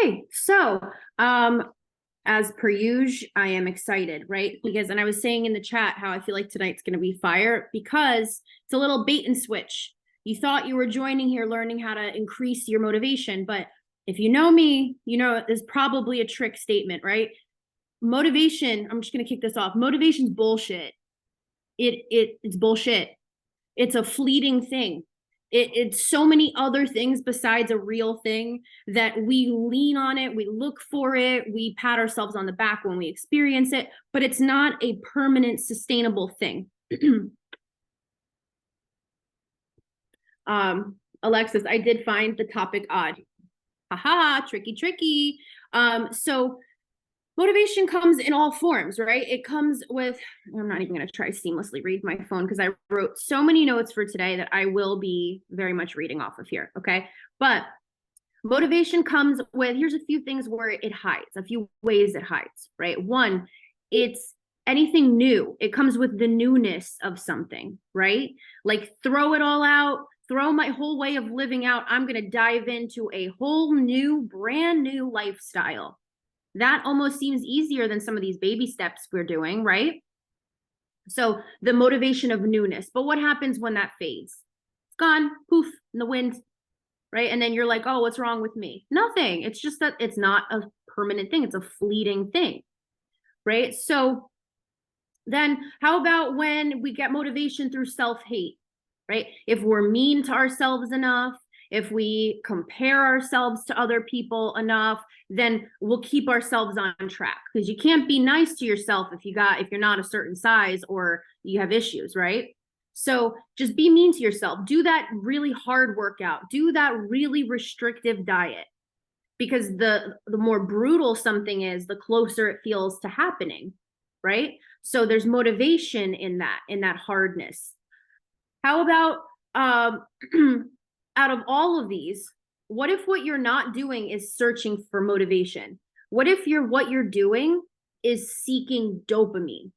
Okay, so as per usual, I am excited, right? Because, and I was saying in the chat how I feel like tonight's going to be fire because it's a little bait and switch. You thought you were joining here learning how to increase your motivation, but if you know me, you know there's probably a trick statement, right? Motivation, I'm just going to kick this off. Motivation's bullshit. It's bullshit. It's a fleeting thing. It's so many other things besides a real thing that we lean on it, we look for it, we pat ourselves on the back when we experience it, but it's not a permanent, sustainable thing. Alexis, I did find the topic odd. Haha, tricky. So motivation comes in all forms, right? It comes with, I'm not even going to try seamlessly read my phone because I wrote so many notes for today that I will be very much reading off of here, okay? But motivation comes with, here's a few things where it hides, a few ways it hides, right? One, it's anything new. It comes with the newness of something, right? Like throw it all out, throw my whole way of living out. I'm going to dive into a whole new, brand new lifestyle. That almost seems easier than some of these baby steps we're doing, right? So the motivation of newness. But what happens when that fades? It's gone, poof, in the wind, right? And then you're like, oh, what's wrong with me? Nothing. It's just that it's not a permanent thing. It's a fleeting thing, right? So then how about when we get motivation through self-hate, right? If we're mean to ourselves enough, if we compare ourselves to other people enough, then we'll keep ourselves on track, because you can't be nice to yourself if you're not a certain size or you have issues, right? So just be mean to yourself. Do that really hard workout. Do that really restrictive diet, because the more brutal something is, the closer it feels to happening, right? So there's motivation in that hardness. How about out of all of these, what if what you're not doing is searching for motivation? What if what you're doing is seeking dopamine?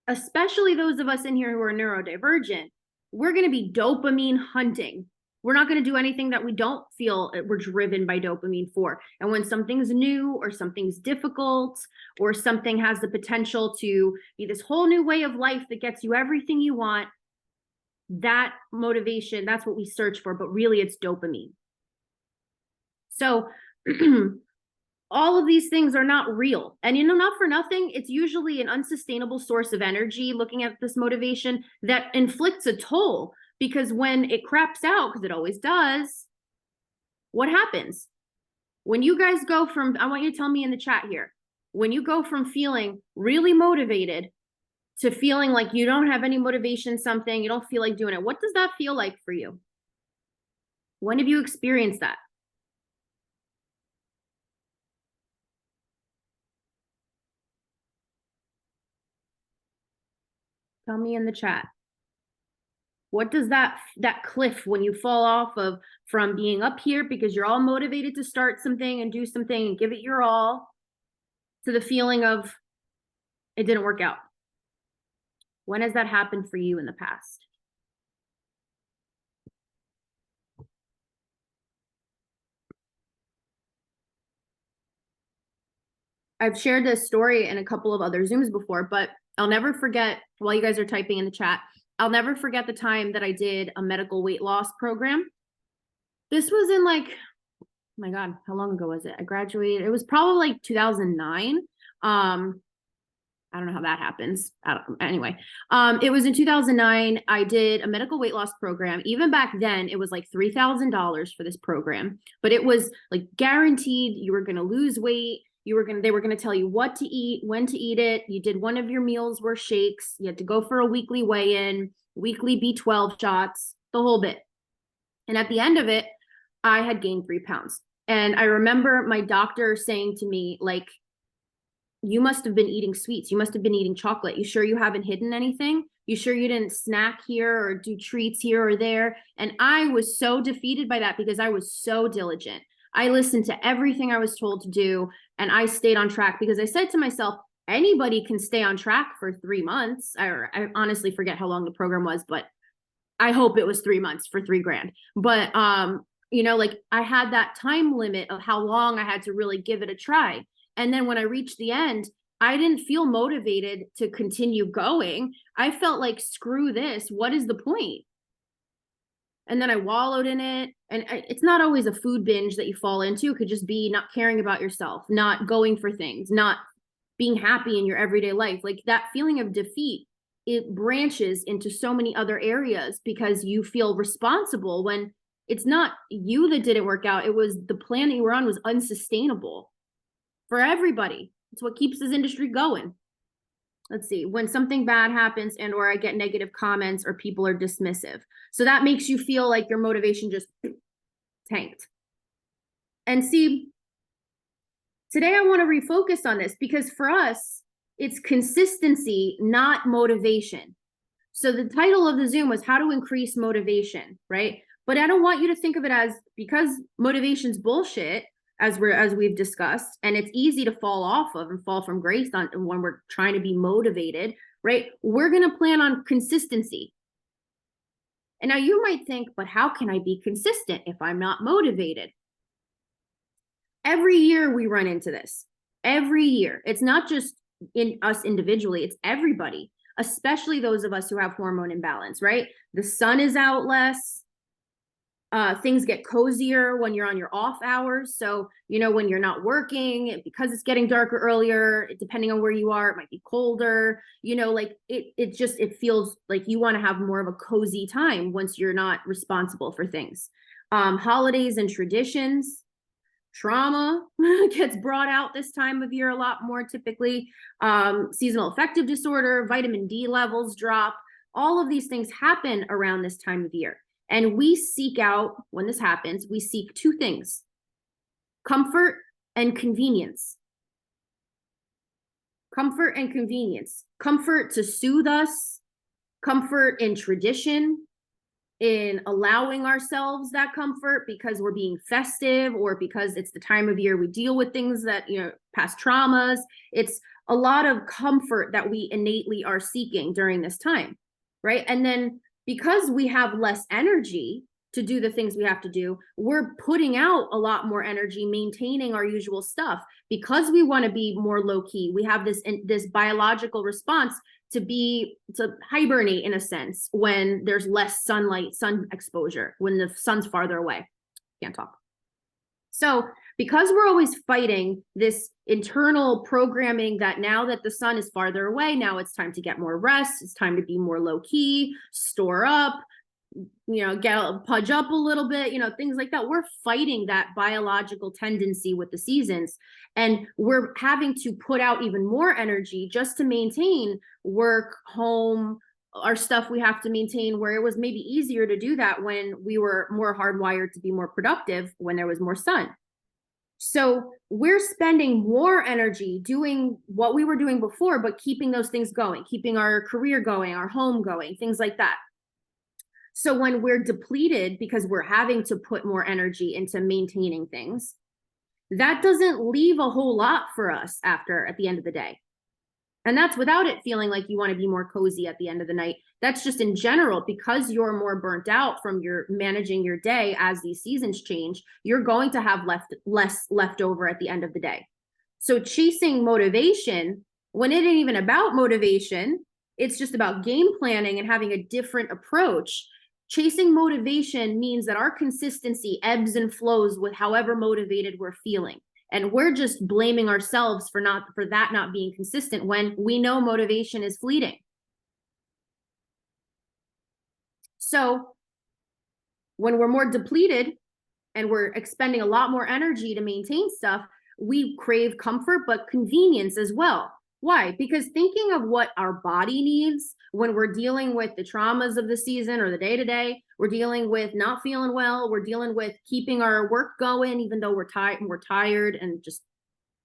Especially those of us in here who are neurodivergent, we're going to be dopamine hunting. We're not going to do anything that we don't feel we're driven by dopamine for. And when something's new or something's difficult or something has the potential to be this whole new way of life that gets you everything you want, that motivation, that's what we search for, but really it's dopamine. So all of these things are not real. And not for nothing, it's usually an unsustainable source of energy, looking at this motivation, that inflicts a toll, because when it craps out, because it always does, what happens? When you guys go from, I want you to tell me in the chat here, when you go from feeling really motivated to feeling like you don't have any motivation, something, you don't feel like doing it, what does that feel like for you? When have you experienced that? Tell me in the chat. What does that cliff, when you fall off of, from being up here because you're all motivated to start something and do something and give it your all, to the feeling of it didn't work out? When has that happened for you in the past? I've shared this story in a couple of other Zooms before, but I'll never forget, while you guys are typing in the chat, I'll never forget the time that I did a medical weight loss program. This was in like, oh my God, how long ago was it? I graduated, it was probably like 2009. I don't know how that happens. Anyway, it was in 2009. I did a medical weight loss program. Even back then, it was like $3,000 for this program, but it was like guaranteed you were going to lose weight. They were going to tell you what to eat, when to eat it. You did one of your meals were shakes. You had to go for a weekly weigh-in, weekly B12 shots, the whole bit. And at the end of it, I had gained 3 pounds. And I remember my doctor saying to me, like, you must have been eating sweets. You must have been eating chocolate. You sure you haven't hidden anything? You sure you didn't snack here or do treats here or there? And I was so defeated by that, because I was so diligent. I listened to everything I was told to do, and I stayed on track, because I said to myself, anybody can stay on track for 3 months. I honestly forget how long the program was, but I hope it was 3 months for $3,000. But You know, like I had that time limit of how long I had to really give it a try. And then when I reached the end, I didn't feel motivated to continue going. I felt like, screw this. What is the point? And then I wallowed in it. And it's not always a food binge that you fall into. It could just be not caring about yourself, not going for things, not being happy in your everyday life. Like that feeling of defeat, it branches into so many other areas because you feel responsible when it's not you that didn't work out. It was the plan that you were on was unsustainable for everybody. It's what keeps this industry going. Let's see, when something bad happens and or I get negative comments or people are dismissive. So that makes you feel like your motivation just tanked. And see, today I want to refocus on this because for us, it's consistency, not motivation. So the title of the Zoom was how to increase motivation, right? But I don't want you to think of it as because motivation's bullshit, as we've discussed, and it's easy to fall off of and fall from grace on when we're trying to be motivated, right? We're going to plan on consistency. And now you might think, but how can I be consistent if I'm not motivated? Every year we run into this. Every year. It's not just in us individually, it's everybody, especially those of us who have hormone imbalance, right? The sun is out less. Things get cozier when you're on your off hours. So, you know, when you're not working, because it's getting darker earlier, depending on where you are, it might be colder, you know, like it feels like you want to have more of a cozy time once you're not responsible for things. Holidays and traditions, trauma gets brought out this time of year a lot more typically. Seasonal affective disorder, vitamin D levels drop. All of these things happen around this time of year. And we seek out, when this happens, we seek two things: comfort and convenience. Comfort and convenience. Comfort to soothe us, comfort in tradition, in allowing ourselves that comfort because we're being festive or because it's the time of year we deal with things that, you know, past traumas. It's a lot of comfort that we innately are seeking during this time, right? And then because we have less energy to do the things we have to do, we're putting out a lot more energy maintaining our usual stuff because we want to be more low key. We have this biological response to hibernate in a sense when there's less sun exposure, when the sun's farther away. Can't talk. So because we're always fighting this internal programming that now that the sun is farther away, now it's time to get more rest, it's time to be more low key, store up, you know, pudge up a little bit, you know, things like that. We're fighting that biological tendency with the seasons, and we're having to put out even more energy just to maintain work, home, our stuff we have to maintain, where it was maybe easier to do that when we were more hardwired to be more productive when there was more sun. So we're spending more energy doing what we were doing before, but keeping those things going, keeping our career going, our home going, things like that. So when we're depleted because we're having to put more energy into maintaining things, that doesn't leave a whole lot for us at the end of the day. And that's without it feeling like you want to be more cozy at the end of the night. That's just in general, because you're more burnt out from your managing your day as these seasons change, you're going to have less left over at the end of the day. So chasing motivation, when it ain't even about motivation, it's just about game planning and having a different approach. Chasing motivation means that our consistency ebbs and flows with however motivated we're feeling. And we're just blaming ourselves for that not being consistent when we know motivation is fleeting. So when we're more depleted and we're expending a lot more energy to maintain stuff, we crave comfort, but convenience as well. Why? Because thinking of what our body needs when we're dealing with the traumas of the season or the day-to-day, we're dealing with not feeling well, we're dealing with keeping our work going, even though we're tired and just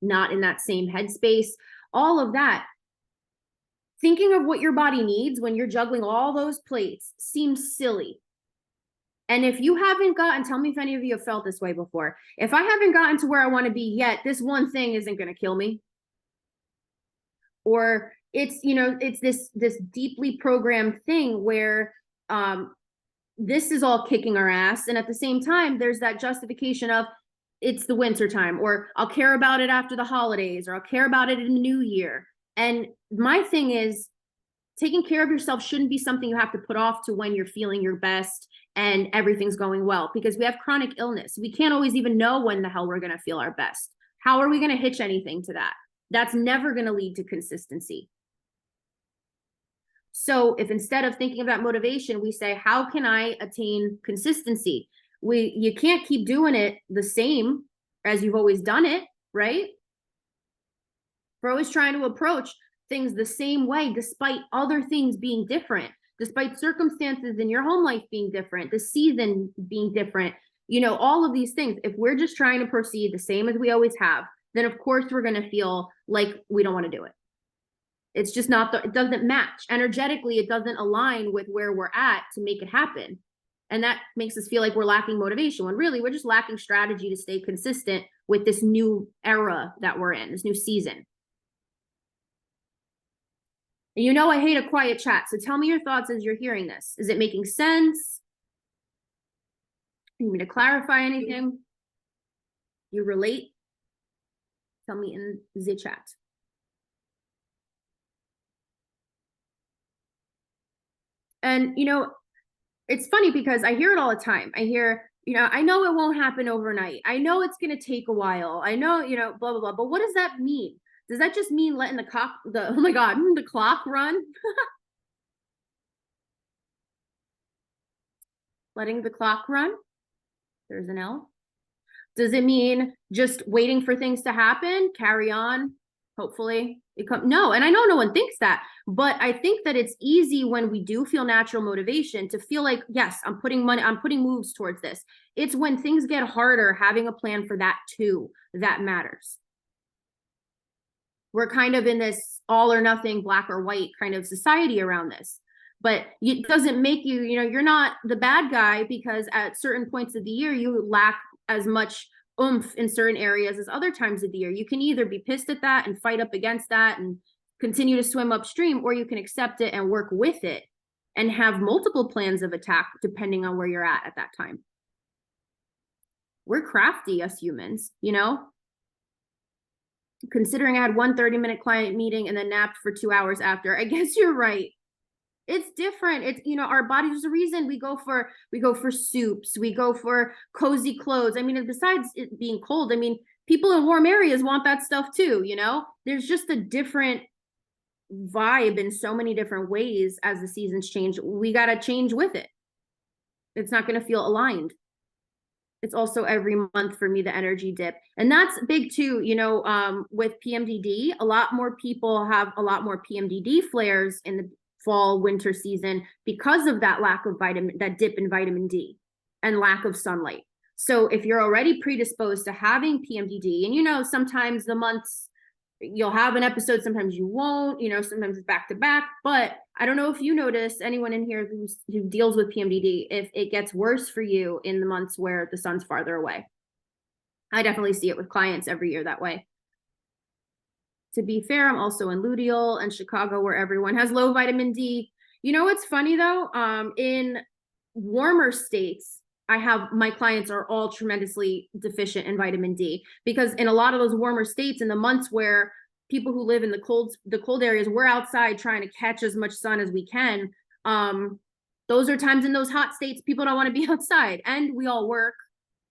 not in that same headspace, all of that. Thinking of what your body needs when you're juggling all those plates seems silly. And if you haven't gotten, tell me if any of you have felt this way before. If I haven't gotten to where I want to be yet, this one thing isn't going to kill me. Or it's, you know, it's this deeply programmed thing where this is all kicking our ass. And at the same time, there's that justification of it's the winter time, or I'll care about it after the holidays, or I'll care about it in the new year. And my thing is, taking care of yourself shouldn't be something you have to put off to when you're feeling your best and everything's going well, because we have chronic illness. We can't always even know when the hell we're going to feel our best. How are we going to hitch anything to that? That's never going to lead to consistency. So if instead of thinking about motivation, we say, how can I attain consistency? You can't keep doing it the same as you've always done it, right? We're always trying to approach things the same way, despite other things being different, despite circumstances in your home life being different, the season being different, you know, all of these things. If we're just trying to proceed the same as we always have, then of course we're going to feel like we don't want to do it. It's just not, it doesn't match energetically. It doesn't align with where we're at to make it happen. And that makes us feel like we're lacking motivation, when really we're just lacking strategy to stay consistent with this new era that we're in, this new season. And you know, I hate a quiet chat. So tell me your thoughts as you're hearing this. Is it making sense? You need me to clarify anything? You relate? Tell me in the chat. And, you know, it's funny because I hear it all the time. I hear, you know, I know it won't happen overnight. I know it's going to take a while. I know, you know, blah, blah, blah. But what does that mean? Does that just mean letting the oh my God, the clock run? Letting the clock run? There's an L. Does it mean just waiting for things to happen? Carry on? Hopefully it comes. No, and I know no one thinks that, but I think that it's easy when we do feel natural motivation to feel like, yes, I'm putting money, I'm putting moves towards this. It's when things get harder, having a plan for that too, that matters. We're kind of in this all or nothing, black or white kind of society around this, but it doesn't make you, you know, you're not the bad guy because at certain points of the year, you lack as much oomph in certain areas as other times of the year. You can either be pissed at that and fight up against that and continue to swim upstream, or you can accept it and work with it and have multiple plans of attack depending on where you're at that time. We're crafty, us humans, you know? Considering I had one 30-minute client meeting and then napped for 2 hours after, I guess you're right. It's different. It's, you know, our bodies, there's a reason we go for soups, we go for cozy clothes. I mean, besides it being cold, I mean, people in warm areas want that stuff too, you know? There's just a different vibe in so many different ways as the seasons change. We got to change with it. It's not going to feel aligned. It's also every month for me, the energy dip. And that's big too, you know, with PMDD, a lot more people have a lot more PMDD flares in the fall, winter season because of that lack of that dip in vitamin D and lack of sunlight. So if you're already predisposed to having PMDD, and you know, sometimes the months you'll have an episode, sometimes you won't, you know, sometimes it's back to back, but I don't know if you notice, anyone in here who deals with PMDD, if it gets worse for you in the months where the sun's farther away. I definitely see it with clients every year that way. To be fair, I'm also in Luteal and Chicago, where everyone has low vitamin D. You know what's funny though? In warmer states, I have my clients are all tremendously deficient in vitamin D, because in a lot of those warmer states, in the months where people who live in the cold areas, we're outside trying to catch as much sun as we can. Those are times in those hot states people don't want to be outside, and we all work.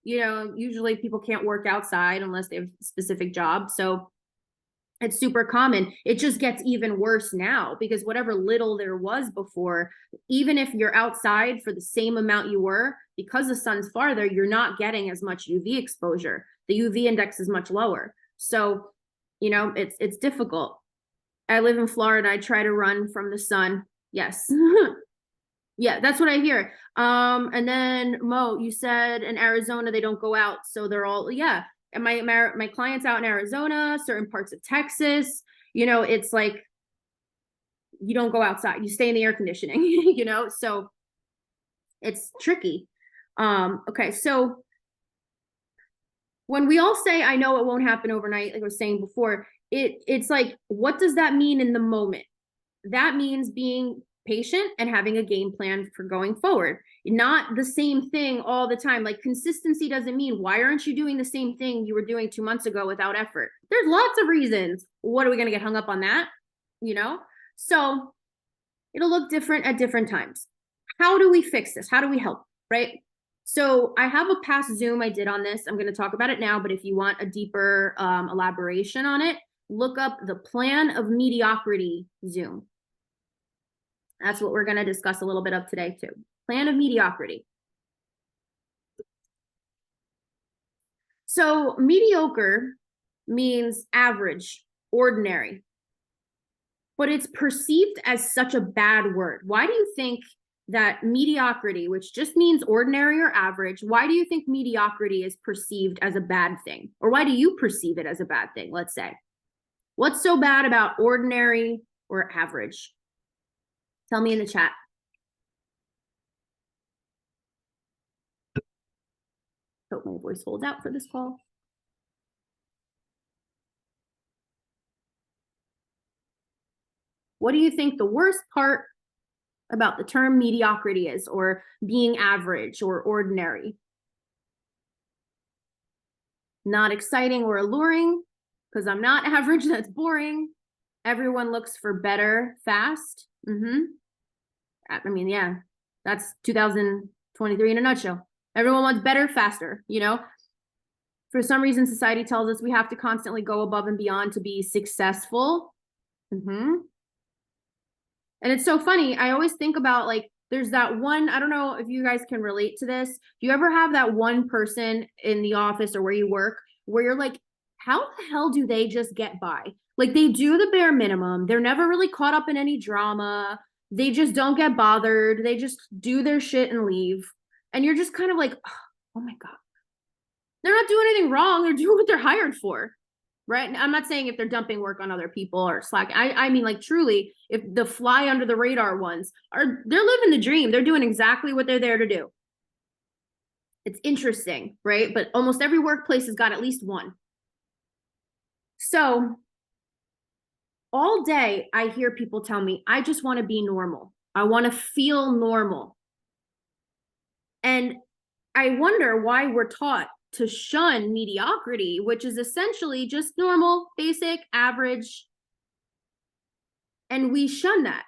You know, usually people can't work outside unless they have a specific job. So it's super common. It just gets even worse now because whatever little there was before, even if you're outside for the same amount you were, because the sun's farther, you're not getting as much UV exposure. The UV index is much lower. So, you know, it's difficult. I live in Florida. I try to run from the sun. Yes. Yeah, that's what I hear. And then Mo, you said in Arizona, they don't go out. So they're all, yeah. And my clients out in Arizona, certain parts of Texas, you know, it's like, you don't go outside, you stay in the air conditioning, you know, so it's tricky. Okay. So when we all say, I know it won't happen overnight, like I was saying before, it's like, what does that mean in the moment? That means being patient and having a game plan for going forward. Not the same thing all the time. Like consistency doesn't mean why aren't you doing the same thing you were doing 2 months ago without effort? There's lots of reasons. What are we going to get hung up on that? You know? So it'll look different at different times. How do we fix this? How do we help? Right? So I have a past Zoom I did on this. I'm going to talk about it now, but if you want a deeper elaboration on it, look up the Plan of Mediocrity Zoom. That's what we're going to discuss a little bit of today too. Plan of mediocrity. So mediocre means average, ordinary, but it's perceived as such a bad word. Why do you think that mediocrity, which just means ordinary or average, why do you think mediocrity is perceived as a bad thing? Or why do you perceive it as a bad thing, let's say? What's so bad about ordinary or average? Tell me in the chat. Hope my voice holds out for this call. What do you think the worst part about the term mediocrity is, or being average or ordinary? Not exciting or alluring, because I'm not average, that's boring. Everyone looks for better fast. I mean, yeah, that's 2023 in a nutshell. Everyone wants better, faster, you know? For some reason, society tells us we have to constantly go above and beyond to be successful. And it's so funny. I always think about, like, there's that one, I don't know if you guys can relate to this. Do you ever have that one person in the office or where you work where you're like, how the hell do they just get by? Like, they do the bare minimum. They're never really caught up in any drama. They just don't get bothered. They just do their shit and leave. And you're just kind of like, oh my God. They're not doing anything wrong. They're doing what they're hired for. Right? I'm not saying if they're dumping work on other people or slack. I mean, like, truly, if the fly under the radar ones they're living the dream. They're doing exactly what they're there to do. It's interesting, right? But almost every workplace has got at least one. So all day I hear people tell me, I just want to be normal. I want to feel normal. And I wonder why we're taught to shun mediocrity, which is essentially just normal, basic, average. And we shun that.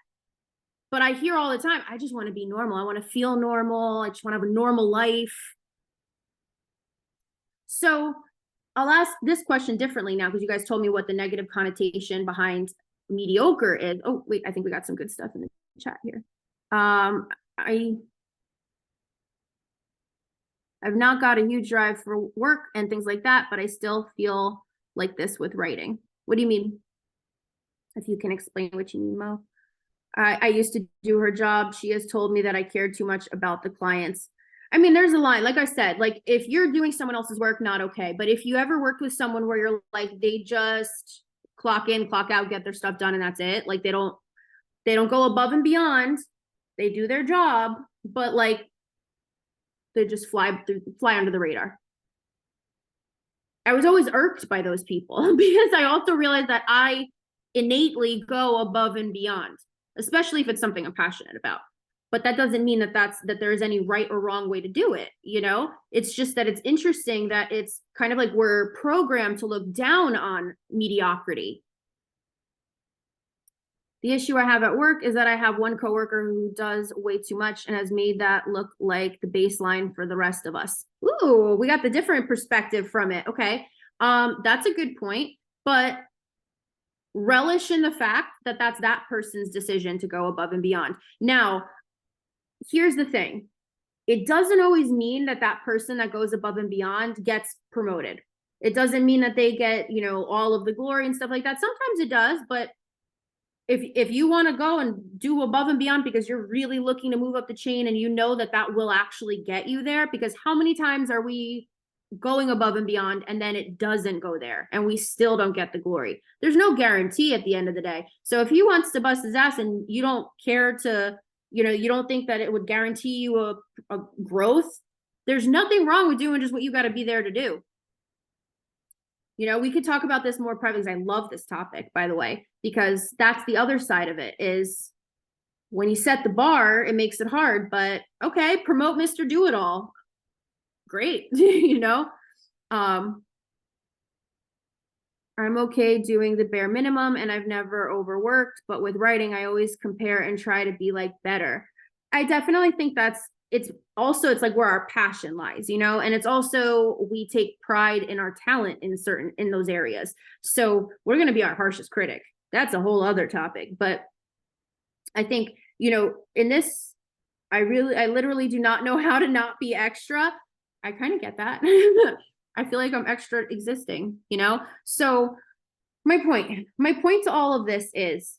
But I hear all the time, I just want to be normal. I want to feel normal. I just want to have a normal life. So I'll ask this question differently now, because you guys told me what the negative connotation behind mediocre is. Oh, wait, I think we got some good stuff in the chat here. I've not got a huge drive for work and things like that, but I still feel like this with writing. What do you mean? If you can explain what you mean, Mo. I used to do her job. She has told me that I cared too much about the clients. I mean, there's a line, like I said, like if you're doing someone else's work, not okay. But if you ever worked with someone where you're like, they just clock in, clock out, get their stuff done, and that's it. Like they don't go above and beyond. They do their job, but like they just fly under the radar. I was always irked by those people because I also realized that I innately go above and beyond, especially if it's something I'm passionate about. But that doesn't mean that there is any right or wrong way to do it. You know, it's just that it's interesting that it's kind of like we're programmed to look down on mediocrity. The issue I have at work is that I have one coworker who does way too much and has made that look like the baseline for the rest of us. Ooh, we got the different perspective from it. Okay. That's a good point, but relish in the fact that that's that person's decision to go above and beyond. Now, here's the thing. It doesn't always mean that that person that goes above and beyond gets promoted. It doesn't mean that they get, you know, all of the glory and stuff like that. Sometimes it does, but if you want to go and do above and beyond because you're really looking to move up the chain and you know that that will actually get you there, because how many times are we going above and beyond and then it doesn't go there and we still don't get the glory? There's no guarantee at the end of the day. So if he wants to bust his ass and you don't care to, you know, you don't think that it would guarantee you a growth, there's nothing wrong with doing just what you got to be there to do. You know, we could talk about this more privately. I love this topic, by the way, because that's the other side of it is when you set the bar, it makes it hard, but okay, promote Mr. Do-It-All. Great, you know? I'm okay doing the bare minimum and I've never overworked, but with writing, I always compare and try to be like better. I definitely think it's like where our passion lies, you know, and it's also, we take pride in our talent in those areas. So we're going to be our harshest critic. That's a whole other topic. But I think, you know, in this, I literally do not know how to not be extra. I kind of get that. I feel like I'm extra existing, you know? So my point to all of this is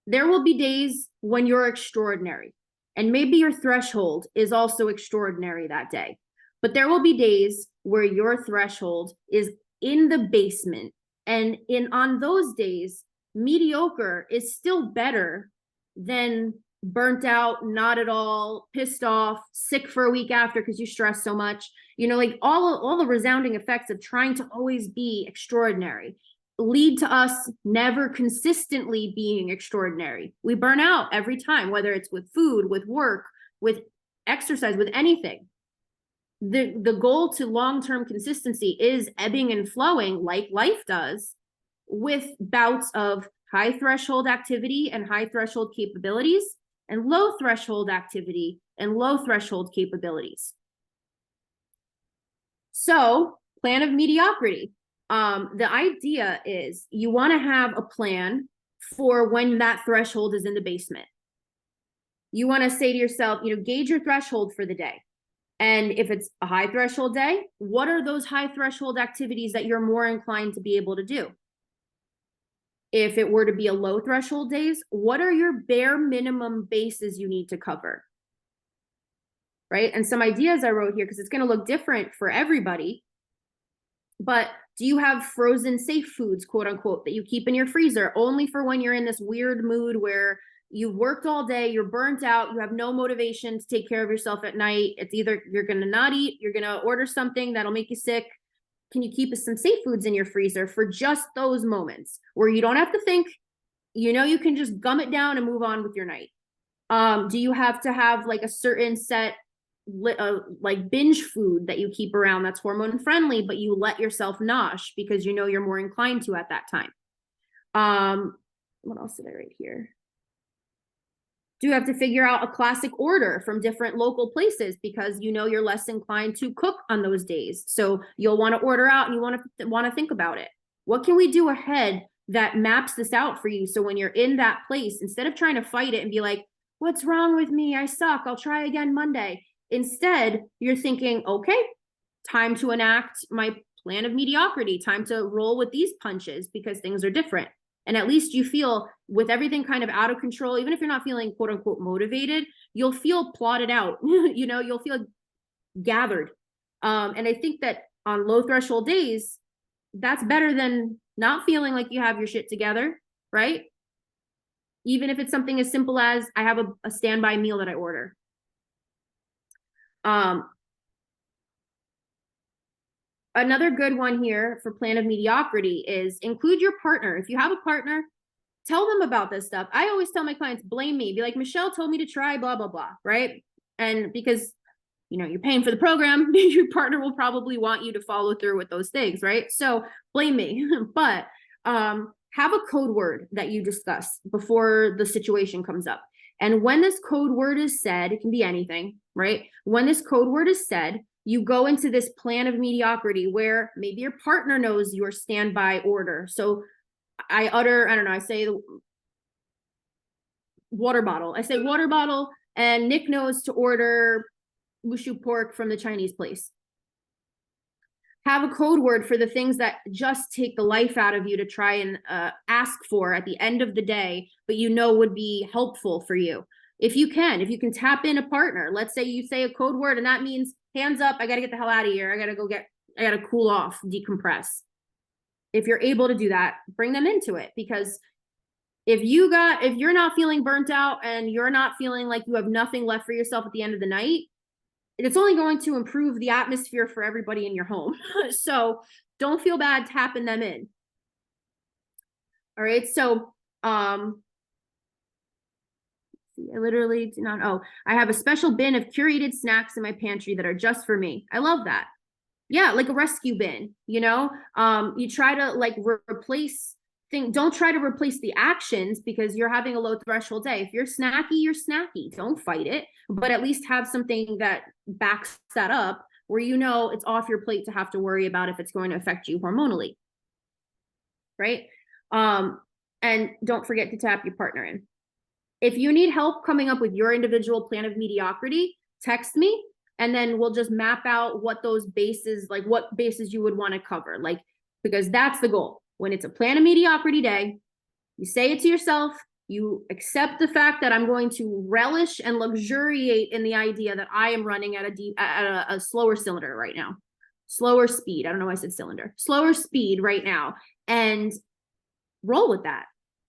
there will be days when you're extraordinary, and maybe your threshold is also extraordinary that day. But there will be days where your threshold is in the basement. And on those days, mediocre is still better than burnt out, not at all, pissed off, sick for a week after because you stress so much. You know, like all the resounding effects of trying to always be extraordinary lead to us never consistently being extraordinary. We burn out every time, whether it's with food, with work, with exercise, with anything. The goal to long-term consistency is ebbing and flowing like life does, with bouts of high threshold activity and high threshold capabilities, and low threshold activity and low threshold capabilities. So, plan of mediocrity. The idea is you want to have a plan for when that threshold is in the basement. You want to say to yourself, you know, gauge your threshold for the day. And if it's a high threshold day, what are those high threshold activities that you're more inclined to be able to do? If it were to be a low threshold days, what are your bare minimum bases you need to cover? Right? And some ideas I wrote here, because it's going to look different for everybody. But do you have frozen safe foods, quote unquote, that you keep in your freezer only for when you're in this weird mood where you've worked all day, you're burnt out, you have no motivation to take care of yourself at night? It's either you're going to not eat, you're going to order something that'll make you sick. Can you keep some safe foods in your freezer for just those moments where you don't have to think, you know, you can just gum it down and move on with your night? Do you have to have like a certain set like binge food that you keep around that's hormone friendly, but you let yourself nosh because you know you're more inclined to at that time? What else did I write here? Do you have to figure out a classic order from different local places because you know you're less inclined to cook on those days? So you'll want to order out and you want to think about it. What can we do ahead that maps this out for you? So when you're in that place, instead of trying to fight it and be like, what's wrong with me? I suck. I'll try again Monday. Instead, you're thinking, okay, time to enact my plan of mediocrity, time to roll with these punches because things are different. And at least you feel, with everything kind of out of control, even if you're not feeling quote unquote motivated, you'll feel plotted out, you know, you'll feel gathered. And I think that on low threshold days, that's better than not feeling like you have your shit together, right? Even if it's something as simple as I have a standby meal that I order. Another good one here for plan of mediocrity is include your partner. If you have a partner, tell them about this stuff. I always tell my clients, blame me. Be like, Michelle told me to try blah, blah, blah, right? And because, you know, you're paying for the program, your partner will probably want you to follow through with those things, right? So blame me. But have a code word that you discuss before the situation comes up. And when this code word is said, it can be anything, right? When this code word is said, you go into this plan of mediocrity where maybe your partner knows your standby order. So I say water bottle. I say water bottle, and Nick knows to order wushu pork from the Chinese place. Have a code word for the things that just take the life out of you to try and ask for at the end of the day, but you know would be helpful for you. If you can tap in a partner, let's say you say a code word and that means hands up, I got to get the hell out of here. I got to cool off, decompress. If you're able to do that, bring them into it, because if you're not feeling burnt out and you're not feeling like you have nothing left for yourself at the end of the night, it's only going to improve the atmosphere for everybody in your home. So don't feel bad tapping them in. All right. So, see. I literally do not. Oh, I have a special bin of curated snacks in my pantry that are just for me. I love that. Yeah, like a rescue bin, you know? You try to like replace thing. Don't try to replace the actions because you're having a low threshold day. If you're snacky, you're snacky. Don't fight it, but at least have something that backs that up where you know it's off your plate to have to worry about if it's going to affect you hormonally. Right? And don't forget to tap your partner in. If you need help coming up with your individual plan of mediocrity, text me and then we'll just map out what those bases, like what bases you would want to cover. Like, because that's the goal. When it's a plan of mediocrity day, you say it to yourself, you accept the fact that I'm going to relish and luxuriate in the idea that I am running at a slower cylinder right now. Slower speed. I don't know why I said cylinder. Slower speed right now. And roll with that.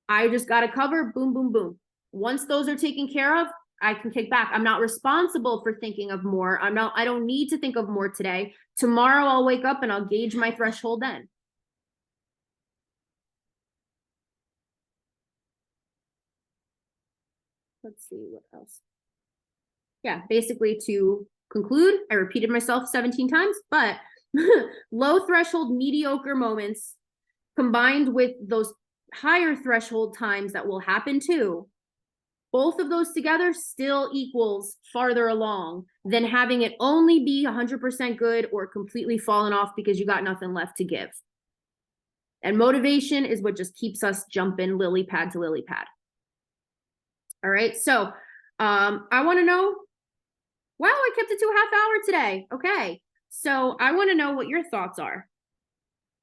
I just got to cover, boom, boom, boom. Once those are taken care of, I can kick back. I'm not responsible for thinking of more. I don't need to think of more today. Tomorrow I'll wake up and I'll gauge my threshold then. Let's see what else. Yeah, basically to conclude, I repeated myself 17 times, but low threshold mediocre moments combined with those higher threshold times that will happen too, both of those together still equals farther along than having it only be 100% good or completely fallen off because you got nothing left to give. And motivation is what just keeps us jumping lily pad to lily pad. All right, so I want to know, wow, I kept it to a half hour today. Okay, so I want to know what your thoughts are.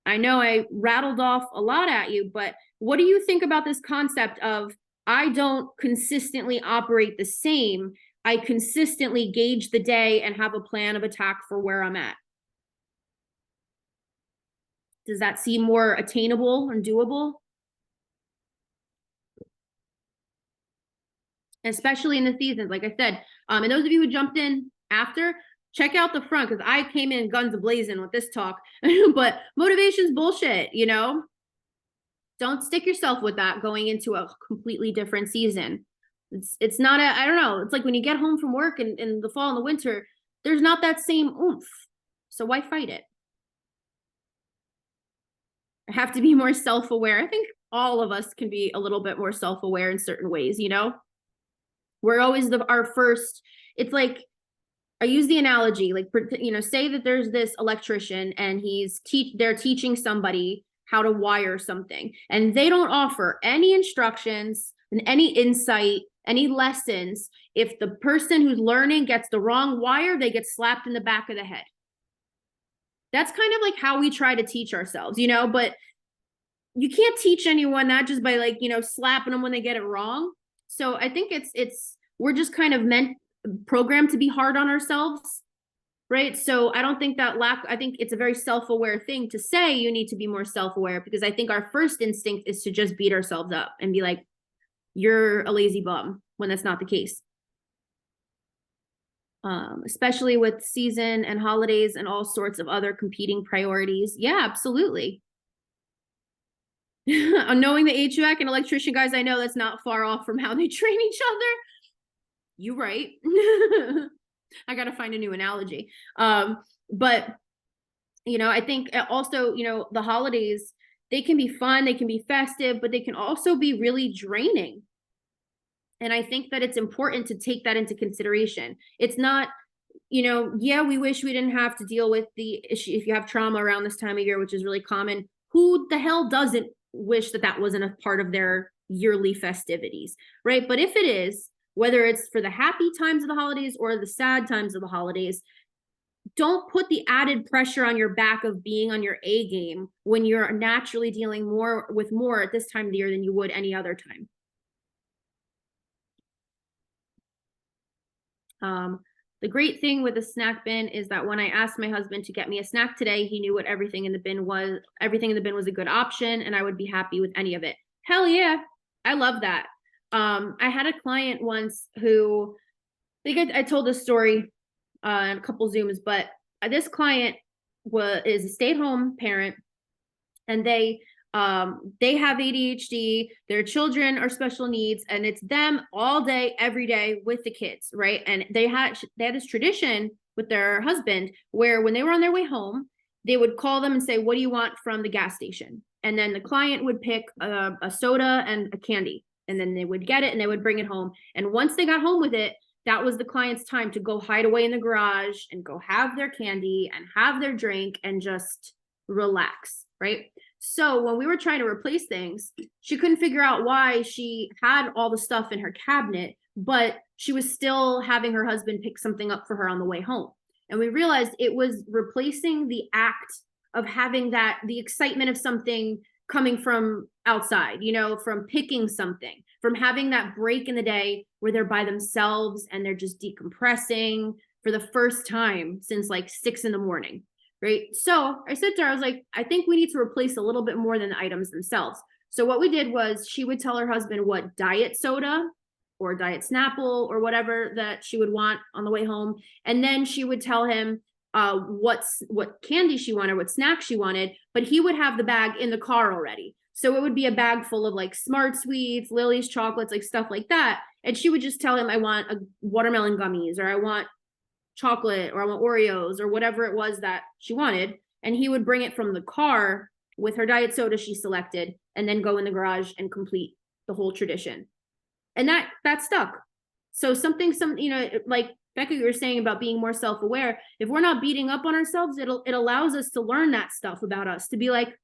I know I rattled off a lot at you, but what do you think about this concept of I don't consistently operate the same. I consistently gauge the day and have a plan of attack for where I'm at? Does that seem more attainable and doable? Especially in the seasons, like I said, and those of you who jumped in after, check out the front because I came in guns a-blazing with this talk, but motivation's bullshit, you know? Don't stick yourself with that going into a completely different season. It's not I don't know. It's like when you get home from work in the fall and the winter, there's not that same oomph. So why fight it? I have to be more self-aware. I think all of us can be a little bit more self-aware in certain ways, you know? We're always our first, it's like, I use the analogy, like, you know, say that there's this electrician and they're teaching somebody how to wire something and they don't offer any instructions and any insight, any lessons. If the person who's learning gets the wrong wire, they get slapped in the back of the head. That's kind of like how we try to teach ourselves, you know, but you can't teach anyone that just by like, you know, slapping them when they get it wrong. So I think we're just kind of programmed to be hard on ourselves. Right. So I don't think I think it's a very self-aware thing to say you need to be more self-aware because I think our first instinct is to just beat ourselves up and be like, you're a lazy bum when that's not the case. Especially with season and holidays and all sorts of other competing priorities. Yeah, absolutely. Knowing the HVAC and electrician guys, I know that's not far off from how they train each other. You right. I got to find a new analogy. But, you know, I think also, you know, the holidays, they can be fun, they can be festive, but they can also be really draining. And I think that it's important to take that into consideration. It's not, you know, yeah, we wish we didn't have to deal with the issue. If you have trauma around this time of year, which is really common, who the hell doesn't wish that wasn't a part of their yearly festivities, right? But if it is, whether it's for the happy times of the holidays or the sad times of the holidays, don't put the added pressure on your back of being on your A game when you're naturally dealing more at this time of the year than you would any other time. The great thing with the snack bin is that when I asked my husband to get me a snack today, he knew what everything in the bin was. Everything in the bin was a good option and I would be happy with any of it. Hell yeah. I love that. I had a client once who, I think I told this story in a couple Zooms, but this client is a stay-at-home parent and they They have ADHD, their children are special needs, and it's them all day, every day with the kids, right? And they had this tradition with their husband where when they were on their way home, they would call them and say, what do you want from the gas station? And then the client would pick a soda and a candy, and then they would get it and they would bring it home. And once they got home with it, that was the client's time to go hide away in the garage and go have their candy and have their drink and just relax, right? So when we were trying to replace things, she couldn't figure out why she had all the stuff in her cabinet, but she was still having her husband pick something up for her on the way home. And we realized it was replacing the act of having the excitement of something coming from outside, from picking something, from having that break in the day where they're by themselves and they're just decompressing for the first time since like 6 a.m. Right. So I said to her, I was like, I think we need to replace a little bit more than the items themselves. So what we did was she would tell her husband what diet soda or diet Snapple or whatever that she would want on the way home. And then she would tell him what candy she wanted, what snack she wanted, but he would have the bag in the car already. So it would be a bag full of like Smart Sweets, Lily's chocolates, like stuff like that. And she would just tell him, I want a watermelon gummies, or I want chocolate, or I want Oreos, or whatever it was that she wanted. And he would bring it from the car with her diet soda she selected, and then go in the garage and complete the whole tradition. And that stuck. So like Becca, you were saying about being more self-aware. If we're not beating up on ourselves, it allows us to learn that stuff about us, to be like,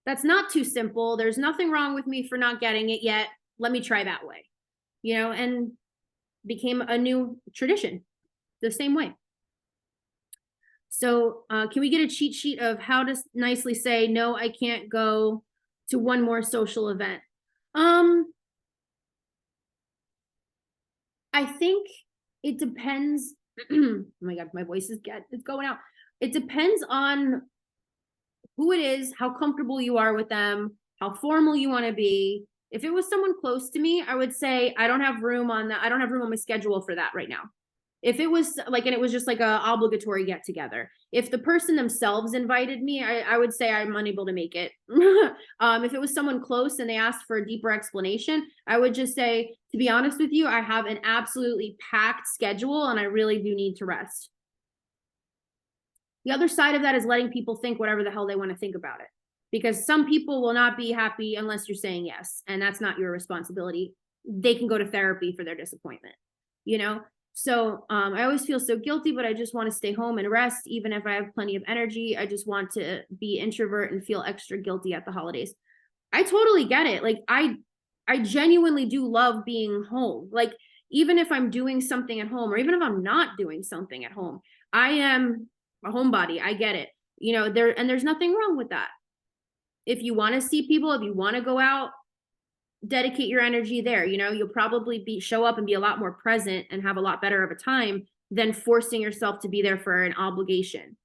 that's not too simple. There's nothing wrong with me for not getting it yet. Let me try that way, and became a new tradition the same way. So can we get a cheat sheet of how to nicely say, no, I can't go to one more social event? I think it depends. Oh my God, my voice is going out. It depends on who it is, how comfortable you are with them, how formal you want to be. If it was someone close to me, I would say I don't have room on that. I don't have room on my schedule for that right now. If it was like, and it was just like a obligatory get together, if the person themselves invited me, I would say I'm unable to make it. If it was someone close and they asked for a deeper explanation, I would just say, to be honest with you, I have an absolutely packed schedule and I really do need to rest. The other side of that is letting people think whatever the hell they want to think about it, because some people will not be happy unless you're saying yes, and that's not your responsibility. They can go to therapy for their disappointment, So I always feel so guilty, but I just want to stay home and rest. Even if I have plenty of energy, I just want to be introvert and feel extra guilty at the holidays. I totally get it. Like I genuinely do love being home. Like even if I'm doing something at home, or even if I'm not doing something at home, I am a homebody. I get it. There's nothing wrong with that. If you want to see people, if you want to go out, dedicate your energy there. You'll probably show up and be a lot more present and have a lot better of a time than forcing yourself to be there for an obligation.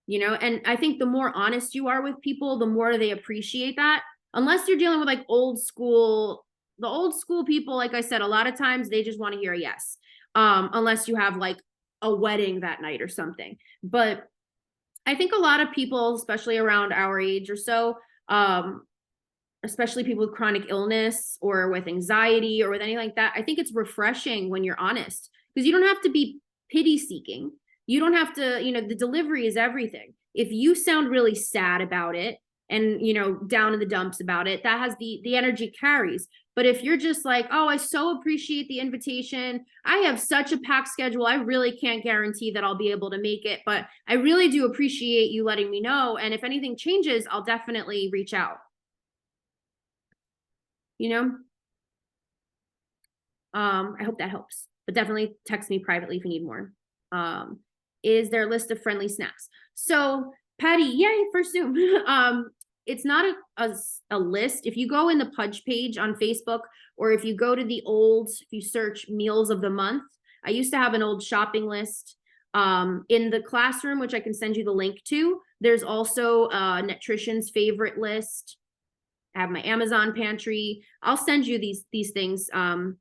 And I think the more honest you are with people, the more they appreciate that. Unless you're dealing with like the old school people, like I said, a lot of times they just want to hear a yes. Unless you have like a wedding that night or something. But I think a lot of people, especially around our age or so, especially people with chronic illness or with anxiety or with anything like that, I think it's refreshing when you're honest, because you don't have to be pity seeking. You don't have to, the delivery is everything. If you sound really sad about it and, down in the dumps about it, that has the energy carries. But if you're just like, oh, I so appreciate the invitation. I have such a packed schedule. I really can't guarantee that I'll be able to make it, but I really do appreciate you letting me know. And if anything changes, I'll definitely reach out. I hope that helps, but definitely text me privately if you need more. Is there a list of friendly snacks? So Patty, yay for Zoom. It's not a list. If you go in the Pudge page on Facebook, or if you go to if you search meals of the month, I used to have an old shopping list in the classroom, which I can send you the link to. There's also Nutrition's favorite list. I have my Amazon pantry. I'll send you these things, or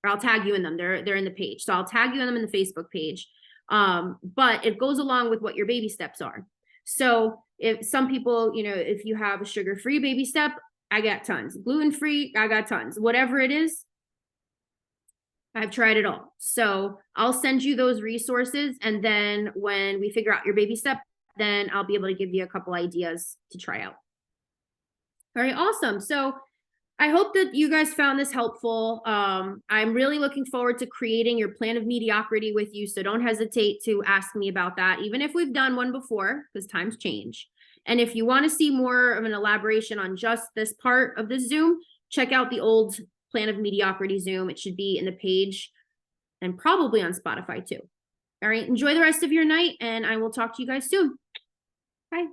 I'll tag you in them. They're in the page. So I'll tag you in them in the Facebook page. But it goes along with what your baby steps are. So if some people, you know, if you have a sugar-free baby step, I got tons. Gluten-free, I got tons. Whatever it is, I've tried it all. So I'll send you those resources. And then when we figure out your baby step, then I'll be able to give you a couple ideas to try out. All right, awesome. So I hope that you guys found this helpful. I'm really looking forward to creating your plan of mediocrity with you. So don't hesitate to ask me about that, even if we've done one before, because times change. And if you want to see more of an elaboration on just this part of the Zoom, check out the old plan of mediocrity Zoom. It should be in the page and probably on Spotify too. All right, enjoy the rest of your night, and I will talk to you guys soon. Bye.